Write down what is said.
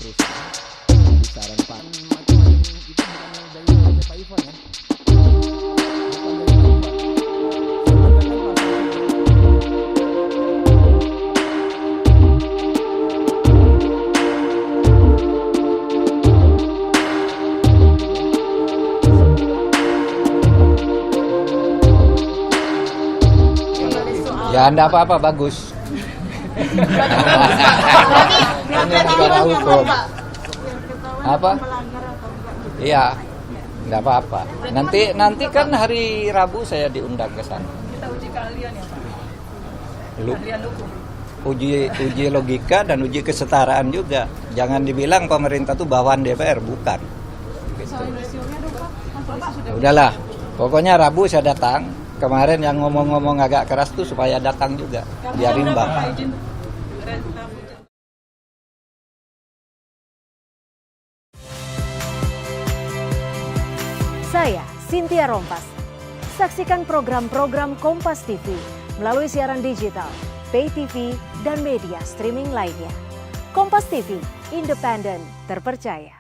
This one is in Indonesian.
perusahaan kisaran Pak macam-macam itu bukan dari Pak Ivan ya. Ya enggak apa-apa, bagus. Ini negara hukum. Apa? Iya, enggak apa-apa. Nanti kan hari Rabu saya diundang ke sana. Kita uji keahlian ya Pak. Keahlian hukum. Uji logika dan uji kesetaraan juga. Jangan dibilang pemerintah tuh bawahan DPR, bukan. Gitu. Udahlah, pokoknya Rabu saya datang. Kemarin yang ngomong-ngomong agak keras tuh supaya datang juga, biar imbang. Saya Cynthia Rompas. Saksikan program-program Kompas TV melalui siaran digital, pay TV, dan media streaming lainnya. Kompas TV, independen, terpercaya.